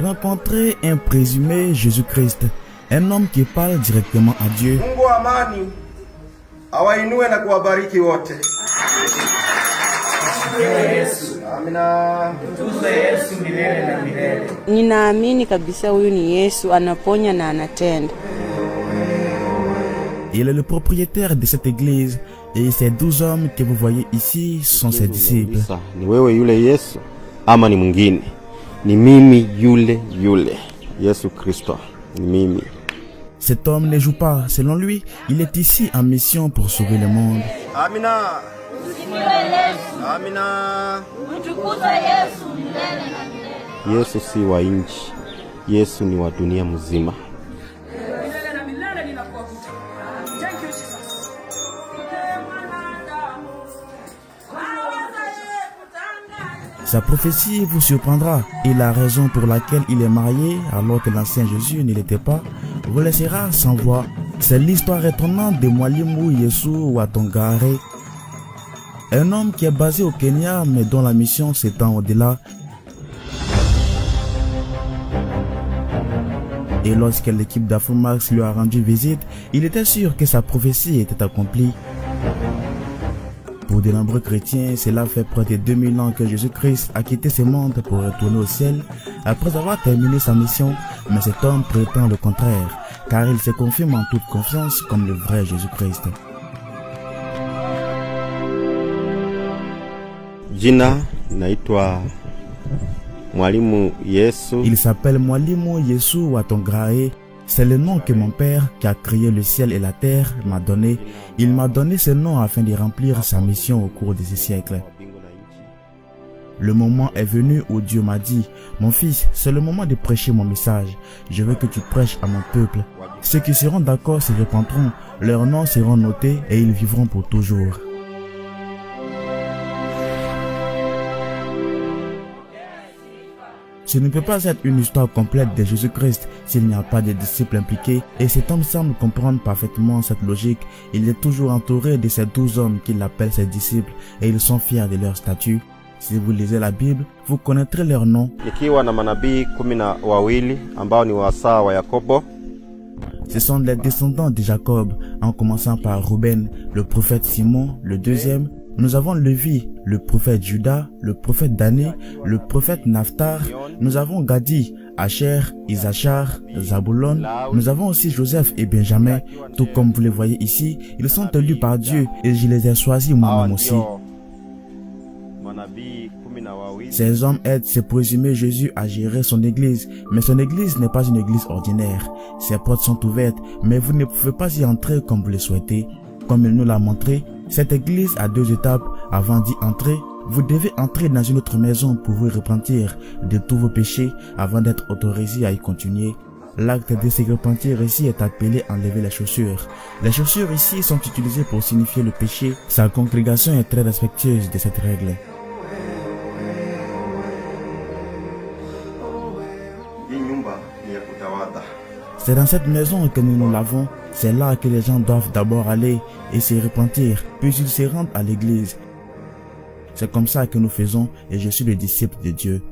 Rencontrer un présumé Jésus-Christ, un homme qui parle directement à Dieu. Mungu wa amani awainue na kuwabariki wote. Amina. Tukuze Yesu milele na milele. Ninaamini kabisa huyu ni Yesu, anaponya na anatenda. Il est le propriétaire de cette église et ces 12 hommes que vous voyez ici sont ses disciples. Ni wewe yule Yesu ama ni mwingine? Ni mimi yule Yesu Kristo, ni mimi. Cet homme ne joue pas, selon lui, il est ici en mission pour sauver le monde. Amina. Amina. Yesu si wa nchi, Yesu ni wa dunia mzima. Sa prophétie vous surprendra et la raison pour laquelle il est marié alors que l'ancien Jésus ne l'était pas vous laissera sans voix. C'est l'histoire étonnante de Mwalimu Yesu wa Tongaré, un homme qui est basé au Kenya mais dont la mission s'étend au-delà. Et lorsque l'équipe d'Afromax lui a rendu visite, il était sûr que sa prophétie était accomplie. Pour de nombreux chrétiens, cela fait près de 2000 ans que Jésus-Christ a quitté ce monde pour retourner au ciel après avoir terminé sa mission, mais cet homme prétend le contraire, car il se confirme en toute confiance comme le vrai Jésus-Christ. Jina naitwa Mwalimu Yesu. Il s'appelle Mwalimu Yesu wa Tongaré. C'est le nom que mon père, qui a créé le ciel et la terre, m'a donné. Il m'a donné ce nom afin de remplir sa mission au cours de ces siècles. Le moment est venu où Dieu m'a dit, mon fils, c'est le moment de prêcher mon message. Je veux que tu prêches à mon peuple. Ceux qui seront d'accord se repentiront, leurs noms seront notés et ils vivront pour toujours. Ce ne peut pas être une histoire complète de Jésus-Christ s'il n'y a pas de disciples impliqués, et cet homme semble comprendre parfaitement cette logique. Il est toujours entouré de ces 12 hommes qu'il appelle ses disciples et ils sont fiers de leur statut. Si vous lisez la Bible, vous connaîtrez leurs noms. Nikiwa na manabii 12 ambao ni wasaa wa Yakobo. Ce sont les descendants de Jacob, en commençant par Ruben, le prophète Simon, le deuxième. Nous avons Lévi, le prophète Judas, le prophète Dané, le prophète Naphtar. Nous avons Gadi, Asher, Isachar, Zabulon. Nous avons aussi Joseph et Benjamin. Tout comme vous les voyez ici, ils sont élus par Dieu et je les ai choisis moi-même aussi. Ces hommes aident ce présumé Jésus à gérer son église, mais son église n'est pas une église ordinaire. Ses portes sont ouvertes, mais vous ne pouvez pas y entrer comme vous le souhaitez. Comme il nous l'a montré, cette église a 2 étapes. Avant d'y entrer, vous devez entrer dans une autre maison pour vous repentir de tous vos péchés avant d'être autorisé à y continuer. L'acte de se repentir ici est appelé enlever les chaussures. Les chaussures ici sont utilisées pour signifier le péché. Sa congrégation est très respectueuse de cette règle. C'est dans cette maison que nous nous lavons. C'est là que les gens doivent d'abord aller et se repentir, puis ils se rendent à l'église. C'est comme ça que nous faisons et je suis le disciple de Dieu.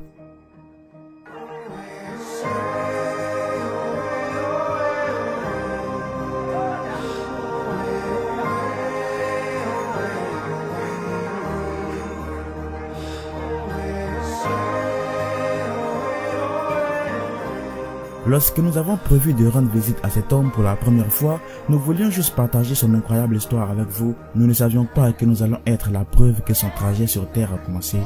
Lorsque nous avons prévu de rendre visite à cet homme pour la première fois, nous voulions juste partager son incroyable histoire avec vous. Nous ne savions pas que nous allons être la preuve que son trajet sur terre a commencé.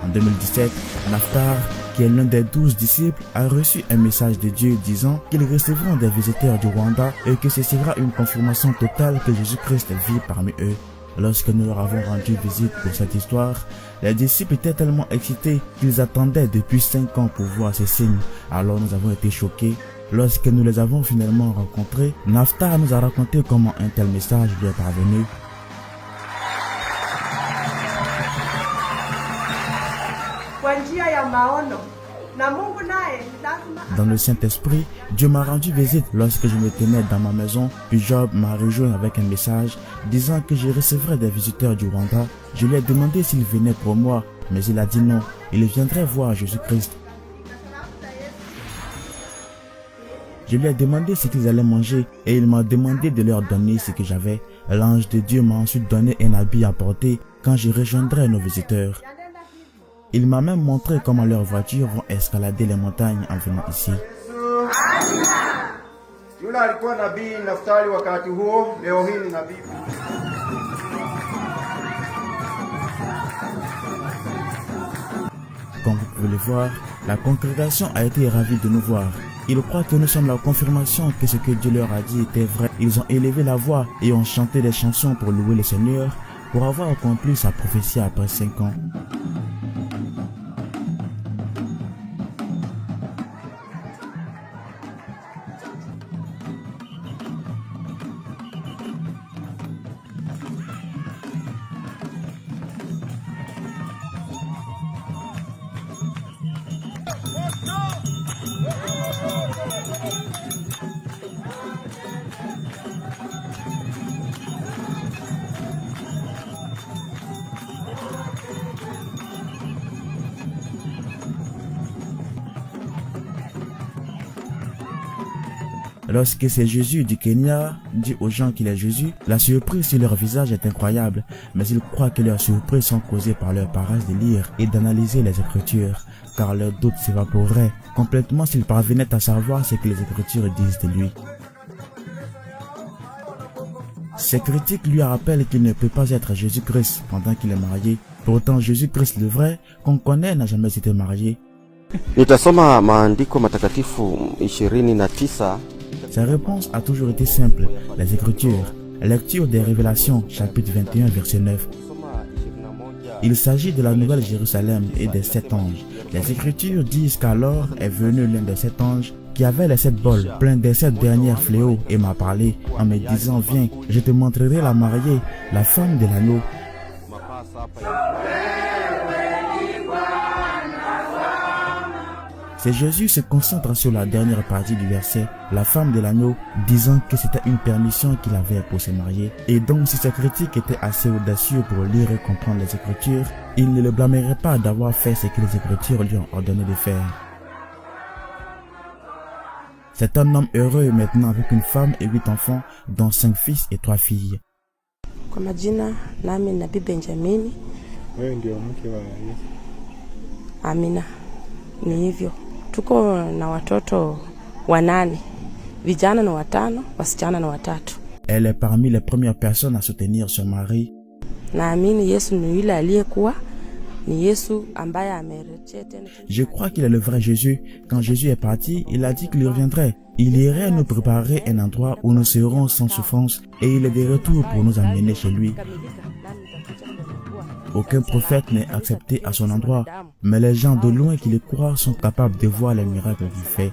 En 2017, Naphtar, qui est l'un des 12 disciples, a reçu un message de Dieu disant qu'ils recevront des visiteurs du Rwanda et que ce sera une confirmation totale que Jésus-Christ vit parmi eux. Lorsque nous leur avons rendu visite pour cette histoire, les disciples étaient tellement excités qu'ils attendaient depuis 5 ans pour voir ces signes. Alors nous avons été choqués. Lorsque nous les avons finalement rencontrés, Naphtar nous a raconté comment un tel message lui est parvenu. Dans le Saint-Esprit, Dieu m'a rendu visite lorsque je me tenais dans ma maison, puis Job m'a rejoint avec un message disant que je recevrais des visiteurs du Rwanda. Je lui ai demandé s'il venait pour moi, mais il a dit non, il viendrait voir Jésus-Christ. Je lui ai demandé ce qu'ils allaient manger et il m'a demandé de leur donner ce que j'avais. L'ange de Dieu m'a ensuite donné un habit à porter quand je rejoindrai nos visiteurs. Il m'a même montré comment leurs voitures vont escalader les montagnes en venant ici. Yule alikuwa nabii Naftali wakati huo, leo hii ni nabii. Comme vous pouvez le voir, la congrégation a été ravie de nous voir. Ils croient que nous sommes la confirmation que ce que Dieu leur a dit était vrai. Ils ont élevé la voix et ont chanté des chansons pour louer le Seigneur, pour avoir accompli sa prophétie après 5 ans. Lorsque c'est Jésus du Kenya dit aux gens qu'il est Jésus, la surprise sur leur visage est incroyable, mais ils croient que leurs surprises sont causées par leur paresse de lire et d'analyser les Écritures, car leurs doutes s'évaporeraient complètement s'ils parvenaient à savoir ce que les Écritures disent de lui. Ces critiques lui rappellent qu'il ne peut pas être Jésus-Christ pendant qu'il est marié. Pourtant, Jésus-Christ le vrai, qu'on connaît, n'a jamais été marié. Nitasoma maandiko matakatifu 29. Sa réponse a toujours été simple, les Écritures. Lecture des Révélations, chapitre 21, verset 9. Il s'agit de la Nouvelle Jérusalem et des 7 anges. Les Écritures disent qu'alors est venu l'un des 7 anges qui avait les 7 bols pleins des 7 derniers fléaux et m'a parlé en me disant, viens, je te montrerai la mariée, la femme de l'agneau. C'est Jésus se concentre sur la dernière partie du verset, la femme de l'agneau, disant que c'était une permission qu'il avait pour se marier. Et donc si ses critiques étaient assez audacieux pour lire et comprendre les Écritures, il ne le blâmerait pas d'avoir fait ce que les Écritures lui ont ordonné de faire. C'est un homme heureux maintenant avec une femme et 8 enfants, dont 5 fils et 3 filles. Kwa majina nami Nabii Benjamini. Wewe ndio mke wa Yesu? Amina. Ni hivyo. Tuko na watoto 8, vijana na 5, wasichana na 3. Elle est parmi les premières personnes à soutenir son mari. Naamini Yesu ni yule aliyekuwa, ni Yesu ambaye amerejea tena. Je crois qu'il est le vrai Jésus. Quand Jésus est parti, il a dit qu'il reviendrait. Il irait nous préparer un endroit où nous serons sans souffrance et il est de retour pour nous amener chez lui. Aucun prophète n'est accepté à son endroit, mais les gens de loin qui le croient sont capables de voir les miracles qu'il fait.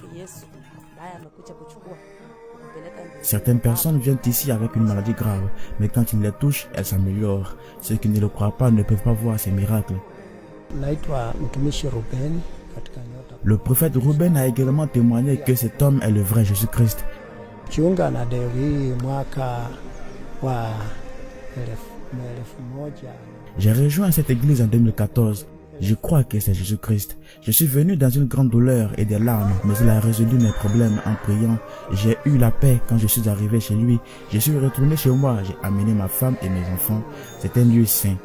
Certaines personnes viennent ici avec une maladie grave, mais quand il les touche, elles s'améliorent. Ceux qui ne le croient pas ne peuvent pas voir ces miracles. Le prophète Ruben a également témoigné que cet homme est le vrai Jésus-Christ. J'ai rejoint cette église en 2014. Je crois que c'est Jésus-Christ. Je suis venu dans une grande douleur et des larmes, mais il a résolu mes problèmes en priant. J'ai eu la paix quand je suis arrivé chez lui. Je suis retourné chez moi, j'ai amené ma femme et mes enfants. C'est un lieu saint.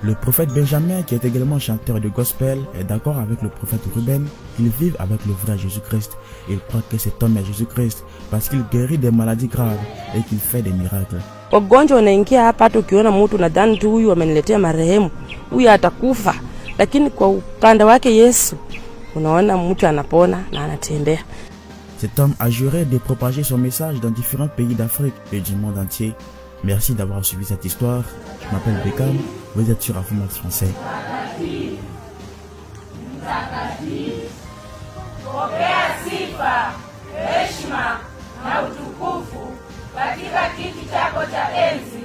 Le prophète Benjamin, qui est également chanteur de gospel, est d'accord avec le prophète Ruben qu'ils vivent avec le vrai Jésus-Christ. Il croit que cet homme est Jésus-Christ parce qu'il guérit des maladies graves et qu'il fait des miracles. Wagonjwa wanaingia hapa, hata ukiona mtu nadhani tu huyu ameniletea marehemu, huyu atakufa, lakini kwa upande wake Yesu unaona mtu anapona na anatembea. Cet homme a juré de propager son message dans différents pays d'Afrique et du monde entier. Merci d'avoir suivi cette histoire. Je m'appelle Beckham, vous êtes sur Afromax Français. Pokea sifa, heshima na utukufu katika kiti chako cha enzi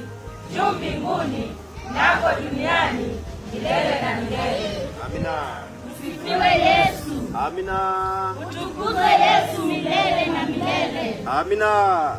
juu mbinguni nako duniani milele na milele. Amina. Asifiwe Yesu. Amina. Utukuzwe Yesu milele na milele. Amina.